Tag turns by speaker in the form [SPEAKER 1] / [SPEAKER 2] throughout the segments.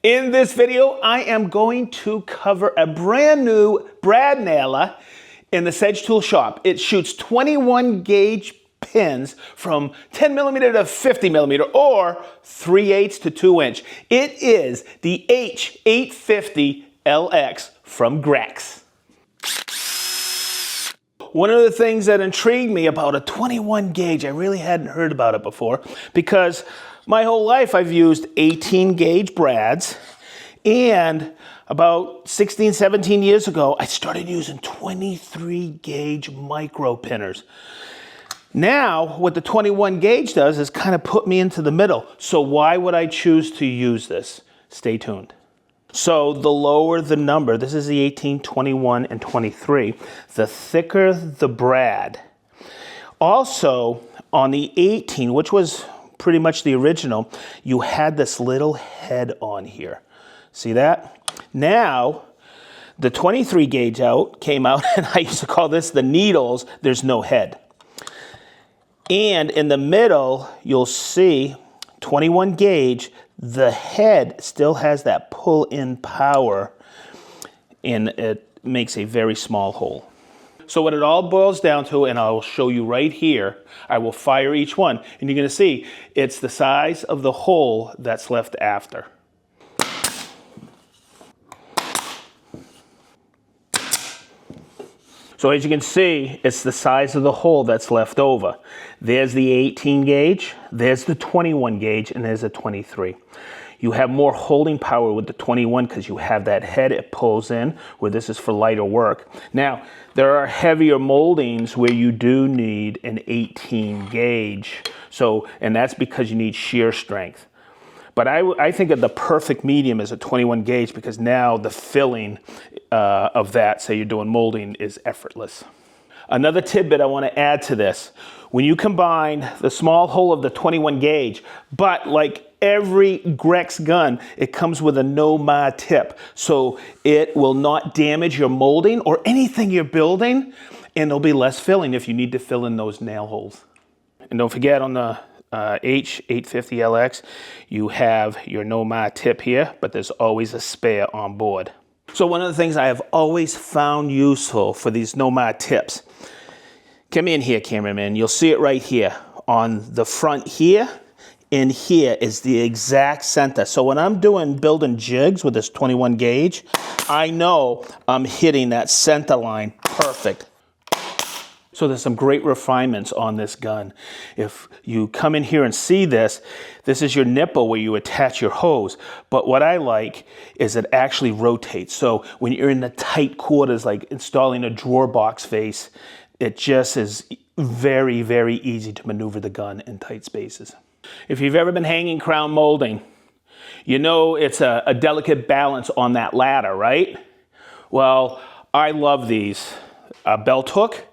[SPEAKER 1] In this video, I am going to cover a brand new brad nailer in the SedgeTool shop. It shoots 21 gauge pins from 10 millimeter to 50 millimeter or 3/8 to 2 inch. It is the H850LX from Grex. One of the things that intrigued me about a 21 gauge, I really hadn't heard about it before, because my whole life I've used 18 gauge brads, and about 16, 17 years ago, I started using 23 gauge micro pinners. Now, what the 21 gauge does is kind of put me into the middle. So why would I choose to use this? Stay tuned. So the lower the number, this is the 18, 21, and 23, the thicker the brad. Also, on the 18, which was pretty much the original, you had this little head on here. See that? Now, the 23 gauge came out, and I used to call this the needles. There's no head. And in the middle, you'll see 21 gauge, the head still has that pull-in power, and it makes a very small hole. So what it all boils down to, and I'll show you right here, I will fire each one, and you're gonna see it's the size of the hole that's left after. So as you can see, it's the size of the hole that's left over. There's the 18 gauge, there's the 21 gauge, and there's a 23. You have more holding power with the 21 because you have that head it pulls in, where this is for lighter work. Now, there are heavier moldings where you do need an 18 gauge. So, and that's because you need shear strength. But I think of the perfect medium as a 21 gauge because now the filling of that, say you're doing molding, is effortless. Another tidbit I want to add to this, when you combine the small hole of the 21 gauge, but like every Grex gun, it comes with a no-ma tip. So it will not damage your molding or anything you're building, and there'll be less filling if you need to fill in those nail holes. And don't forget, on the H850LX, you have your no-ma tip here, but there's always a spare on board. So one of the things I have always found useful for these no-ma tips, come in here, cameraman, you'll see it right here. On the front here, in here is the exact center. So when I'm building jigs with this 21 gauge, I know I'm hitting that center line perfect. So there's some great refinements on this gun. If you come in here and see this, this is your nipple where you attach your hose. But what I like is it actually rotates. So when you're in the tight quarters, like installing a drawer box face, it just is very, very easy to maneuver the gun in tight spaces. If you've ever been hanging crown molding, you know it's a delicate balance on that ladder, right? Well, I love these. A belt hook.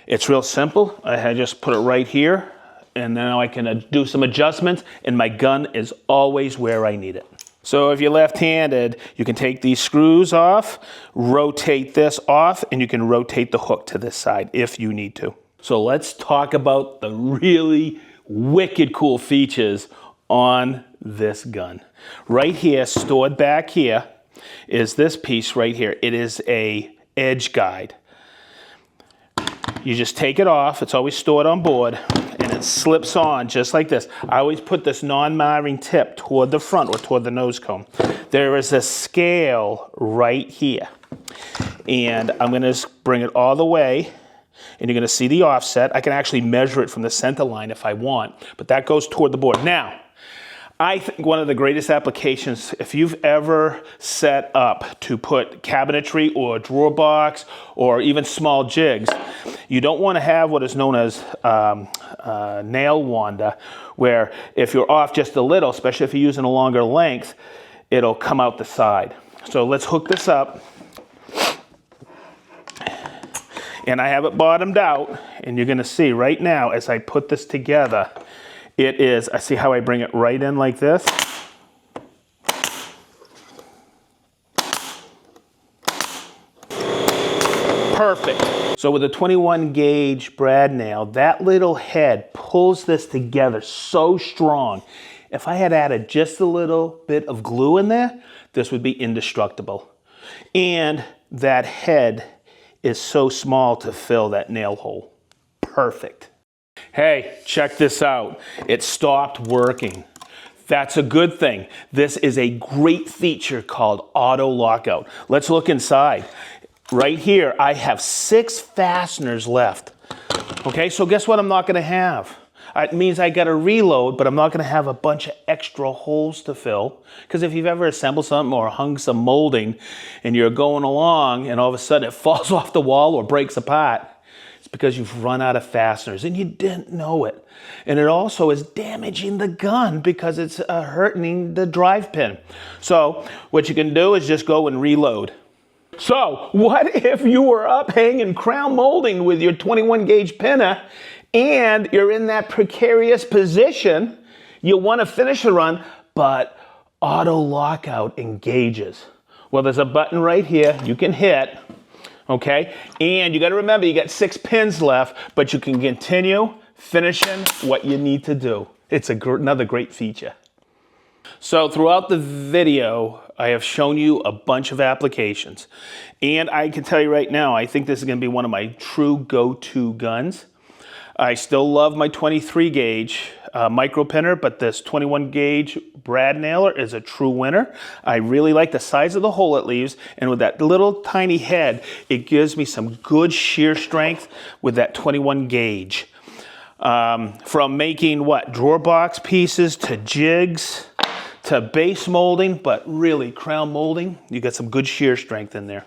[SPEAKER 1] It's real simple. I just put it right here, and now I can do some adjustments, and my gun is always where I need it. So if you're left-handed, you can take these screws off, rotate this off, and you can rotate the hook to this side if you need to. So let's talk about the really wicked cool features on this gun. Right here, stored back here, is this piece right here. It is a edge guide. You just take it off, it's always stored on board, and it slips on just like this. I always put this non-marring tip toward the front or toward the nose cone. There is a scale right here, and I'm gonna bring it all the way, and you're gonna see the offset. I can actually measure it from the center line if I want, but that goes toward the board. Now, I think one of the greatest applications, if you've ever set up to put cabinetry or a drawer box or even small jigs, you don't want to have what is known as nail wander, where if you're off just a little, especially if you're using a longer length, it'll come out the side. So let's hook this up. And I have it bottomed out, and you're going to see right now as I put this together, it is, I see how I bring it right in like this. Perfect. So with a 21 gauge brad nail, that little head pulls this together so strong. If I had added just a little bit of glue in there, this would be indestructible. And that head is so small to fill that nail hole. Perfect. Hey, check this out. It stopped working. That's a good thing. This is a great feature called auto lockout. Let's look inside. Right here, I have 6 fasteners left. Okay, so guess what I'm not gonna have? It means I gotta reload, but I'm not gonna have a bunch of extra holes to fill. Because if you've ever assembled something or hung some molding and you're going along and all of a sudden it falls off the wall or breaks apart, it's because you've run out of fasteners and you didn't know it. And it also is damaging the gun because it's hurting the drive pin. So what you can do is just go and reload. So what if you were up hanging crown molding with your 21 gauge pinner and you're in that precarious position, you want to finish the run, but auto lockout engages. Well, there's a button right here you can hit, okay? And you got to remember you got 6 pins left, but you can continue finishing what you need to do. It's another great feature. So throughout the video, I have shown you a bunch of applications. And I can tell you right now, I think this is going to be one of my true go-to guns. I still love my 23 gauge micro pinner, but this 21 gauge brad nailer is a true winner. I really like the size of the hole it leaves, and with that little tiny head, it gives me some good shear strength with that 21 gauge. From making drawer box pieces to jigs to base molding, but really crown molding, you got some good shear strength in there.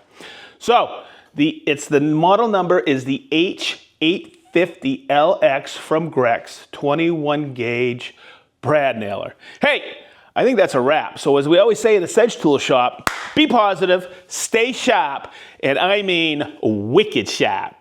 [SPEAKER 1] So the model number is the H850LX from Grex, 21 gauge brad nailer. Hey, I think that's a wrap. So as we always say in the SedgeTool shop, be positive, stay sharp, and I mean wicked sharp.